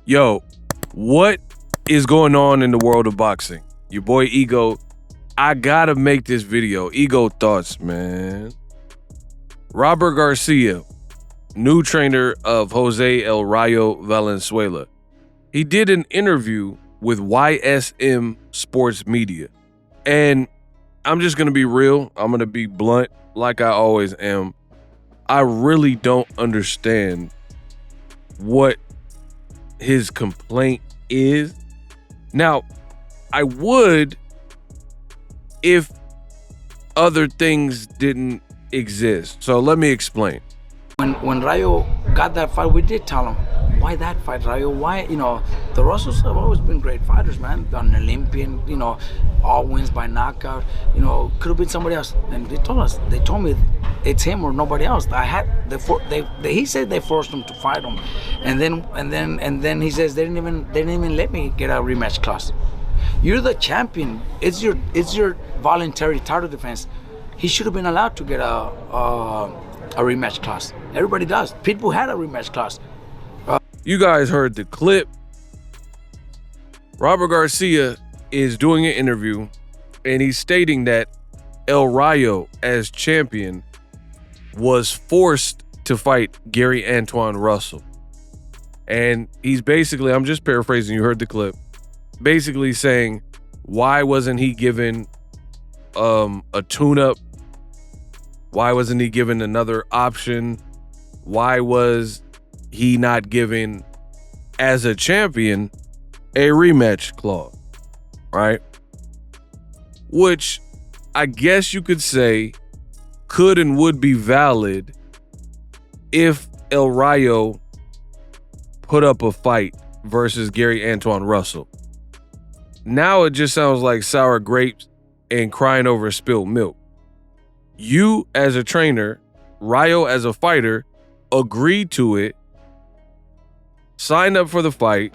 Yo, what is going on in the world of boxing? Your boy Ego. I gotta make this video. Ego thoughts, man. Robert Garcia, new trainer of Jose El Rayo Valenzuela. He did an interview with YSM Sports Media. And I'm just gonna be real. I'm gonna be blunt like I always am. I really don't understand what his complaint is. Now, I would if other things didn't exist. So let me explain. When Rayo got that fight, we did tell him, why that fight, Rayo? Why, the Russells have always been great fighters, man. An Olympian, all wins by knockout. Could have been somebody else. And they told me it's him or nobody else. He said they forced him to fight him. And then he says they didn't even let me get a rematch clause. You're the champion. It's your voluntary title defense. He should have been allowed to get a rematch clause. Everybody does. Pitbull had a rematch clause. You guys heard the clip. Robert Garcia is doing an interview and he's stating that El Rayo, as champion, was forced to fight Gary Antuanne Russell. And he's basically, I'm just paraphrasing, you heard the clip, basically saying, why wasn't he given a tune-up? Why wasn't he given another option? Why was he not given, as a champion, a rematch clause, right? Which I guess you could say could and would be valid if El Rayo put up a fight versus Gary Antuanne Russell. Now it just sounds like sour grapes and crying over spilled milk. You as a trainer, Rayo as a fighter, agreed to it, signed up for the fight,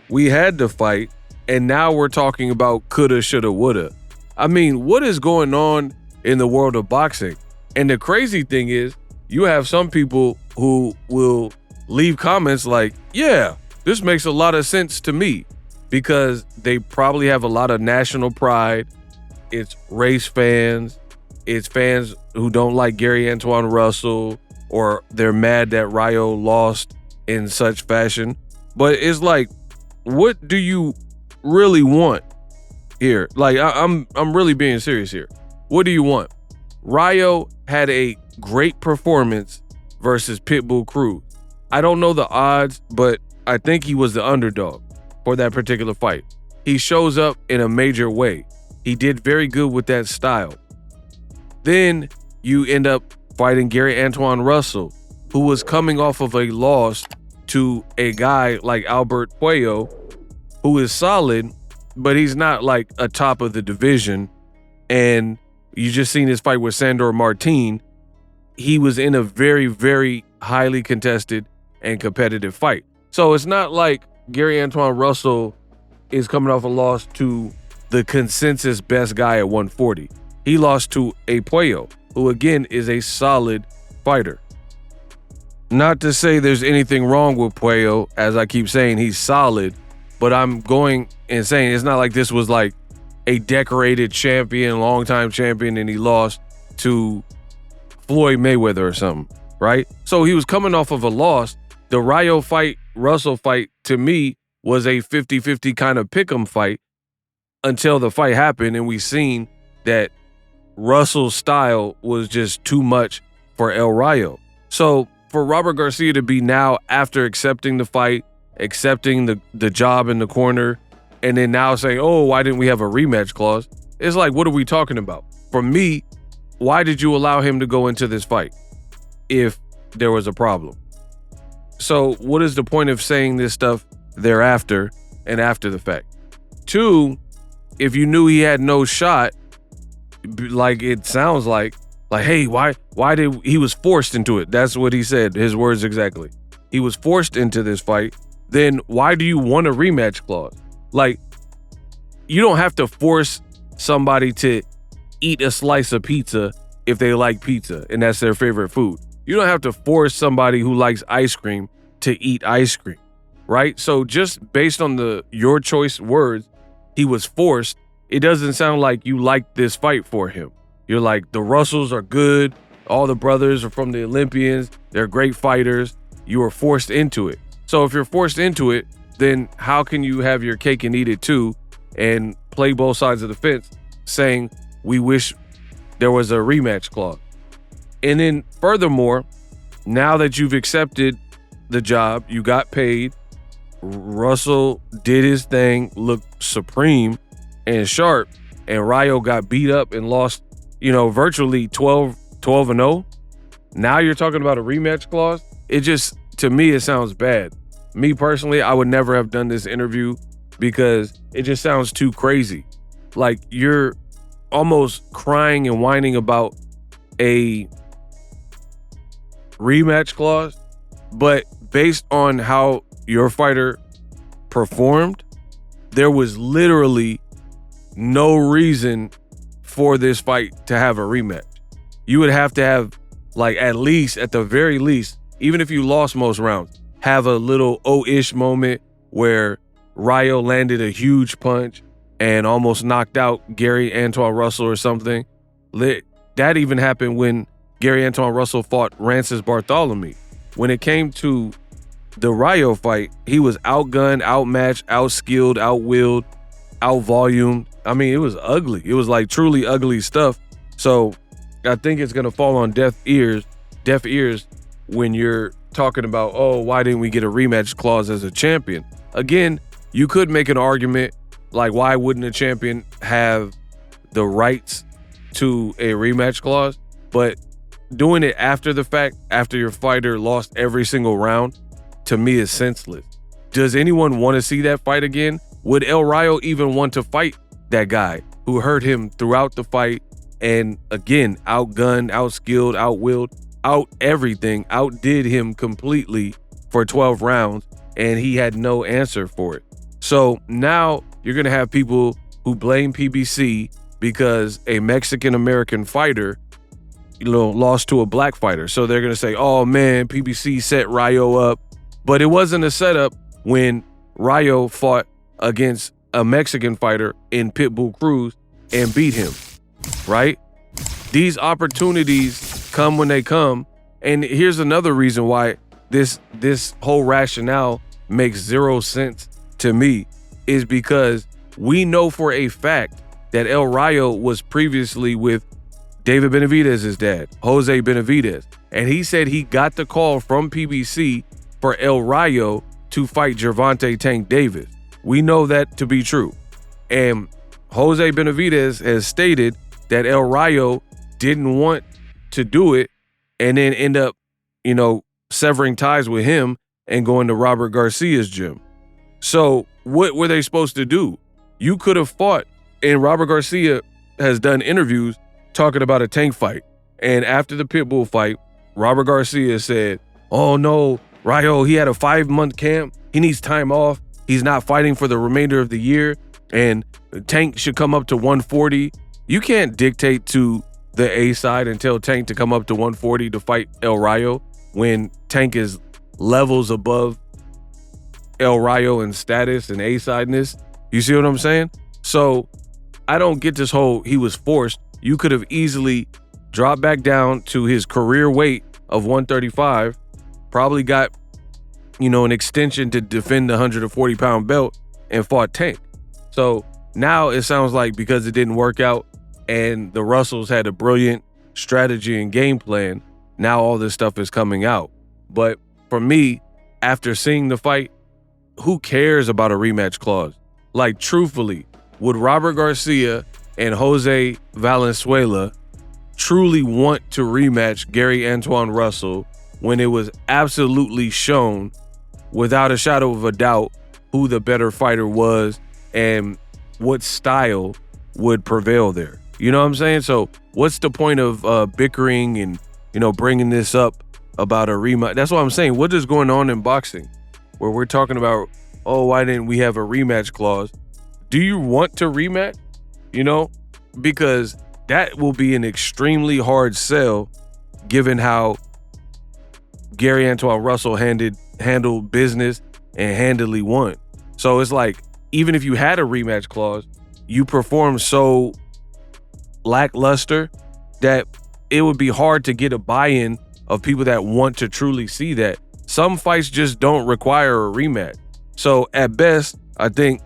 we had the fight, and now we're talking about coulda, shoulda, woulda. I mean, what is going on in the world of boxing? And the crazy thing is, you have some people who will leave comments like, yeah, this makes a lot of sense to me, because they probably have a lot of national pride. It's race fans. It's fans who don't like Gary Antuanne Russell, or they're mad that Rayo lost in such fashion. But it's like, what do you really want here? Like, I'm really being serious here. What do you want? Rayo had a great performance versus Pitbull Cruz. I don't know the odds, but I think he was the underdog for that particular fight. He shows up in a major way. He did very good with that style. Then you end up fighting Gary Antuanne Russell, who was coming off of a loss to a guy like Albert Puello, who is solid, but he's not like a top of the division. And you just seen his fight with Sandor Martin. He was in a very, very highly contested and competitive fight. So it's not like Gary Antuanne Russell is coming off a loss to the consensus best guy at 140. He lost to a Puello, who again is a solid fighter. Not to say there's anything wrong with Puello, as I keep saying, he's solid, but I'm going and saying it's not like this was like a decorated champion, longtime champion, and he lost to Floyd Mayweather or something, right? So he was coming off of a loss. The Rayo fight, Russell fight, to me, was a 50-50 kind of pick'em fight until the fight happened, and we seen that Russell's style was just too much for El Rayo. So for Robert Garcia to be now, after accepting the fight, accepting the job in the corner, and then now saying, oh, why didn't we have a rematch clause? It's like, what are we talking about? For me, why did you allow him to go into this fight if there was a problem? So what is the point of saying this stuff thereafter and after the fact? Two, if you knew he had no shot, like it sounds like, hey, why did he was forced into it? That's what he said, his words exactly. He was forced into this fight. Then why do you want a rematch clause? Like, you don't have to force somebody to eat a slice of pizza if they like pizza and that's their favorite food. You don't have to force somebody who likes ice cream to eat ice cream. right? So just based on your choice words, he was forced. It doesn't sound like you like this fight for him. You're like, the Russells are good. All the brothers are from the Olympians. They're great fighters. You were forced into it. So if you're forced into it, then how can you have your cake and eat it too and play both sides of the fence saying, we wish there was a rematch clause? And then furthermore, now that you've accepted the job, you got paid, Russell did his thing, looked supreme and sharp, and Rayo got beat up and lost, virtually 12-0. Now you're talking about a rematch clause? It just, to me, it sounds bad. Me personally, I would never have done this interview because it just sounds too crazy. Like you're almost crying and whining about a rematch clause, but based on how your fighter performed, there was literally no reason for this fight to have a rematch. You would have to have, like, at the very least, even if you lost most rounds, have a little oh-ish moment where Rayo landed a huge punch and almost knocked out Gary Antuanne Russell or something. That even happened when Gary Antuanne Russell fought Rances Bartholomew. When it came to the Rayo fight, he was outgunned, outmatched, outskilled, outwilled, outvolumed. I mean, it was ugly. It was like truly ugly stuff. So I think it's going to fall on deaf ears when you're talking about, oh, why didn't we get a rematch clause as a champion? Again, you could make an argument like, why wouldn't a champion have the rights to a rematch clause? But doing it after the fact, after your fighter lost every single round, to me is senseless. Does anyone want to see that fight again? Would El Rayo even want to fight that guy who hurt him throughout the fight and, again, outgunned, outskilled, outwilled, out everything, outdid him completely for 12 rounds, and he had no answer for it? So now you're going to have people who blame PBC because a Mexican-American fighter lost to a black fighter. So they're going to say, oh man, PBC set Rayo up. But it wasn't a setup when Rayo fought against a Mexican fighter in Pitbull Cruz and beat him, right? These opportunities come when they come. And here's another reason why this whole rationale makes zero sense to me, is because we know for a fact that El Rayo was previously with David Benavidez's dad, Jose Benavidez. And he said he got the call from PBC for El Rayo to fight Gervonta Tank Davis. We know that to be true. And Jose Benavidez has stated that El Rayo didn't want to do it and then end up, severing ties with him and going to Robert Garcia's gym. So what were they supposed to do? You could have fought, and Robert Garcia has done interviews talking about a Tank fight. And after the Pitbull fight, Robert Garcia said, oh no, Rayo, he had a 5-month camp. He needs time off. He's not fighting for the remainder of the year. And Tank should come up to 140. You can't dictate to the A side and tell Tank to come up to 140 to fight El Rayo when Tank is levels above El Rayo in status and A-sideness. You see what I'm saying? So I don't get this whole he was forced. You could have easily dropped back down to his career weight of 135, probably got, an extension to defend the 140-pound belt and fought Tank. So now it sounds like because it didn't work out and the Russells had a brilliant strategy and game plan, now all this stuff is coming out. But for me, after seeing the fight, who cares about a rematch clause? Like, truthfully, would Robert Garcia and Jose Valenzuela truly want to rematch Gary Antuanne Russell when it was absolutely shown without a shadow of a doubt who the better fighter was and what style would prevail there? You know what I'm saying? So what's the point of bickering and, bringing this up about a rematch? That's what I'm saying. What is going on in boxing where we're talking about, oh, why didn't we have a rematch clause? Do you want to rematch? Because that will be an extremely hard sell given how Gary Antuanne Russell handled business and handily won. So it's like, even if you had a rematch clause, you performed so lackluster that it would be hard to get a buy-in of people that want to truly see that. Some fights just don't require a rematch. So at best, I think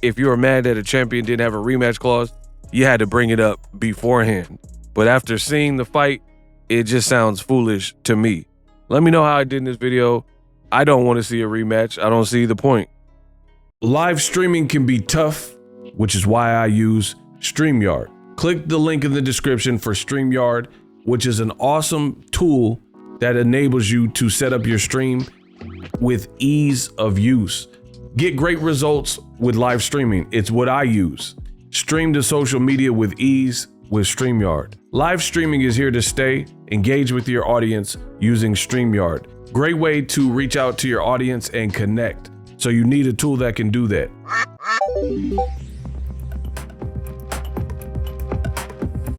if you were mad that a champion didn't have a rematch clause, you had to bring it up beforehand. But after seeing the fight, it just sounds foolish to me. Let me know how I did in this video. I don't want to see a rematch. I don't see the point. Live streaming can be tough, which is why I use StreamYard. Click the link in the description for StreamYard, which is an awesome tool that enables you to set up your stream with ease of use. Get great results with live streaming. It's what I use. Stream to social media with ease with StreamYard. Live streaming is here to stay. Engage with your audience using StreamYard. Great way to reach out to your audience and connect. So you need a tool that can do that.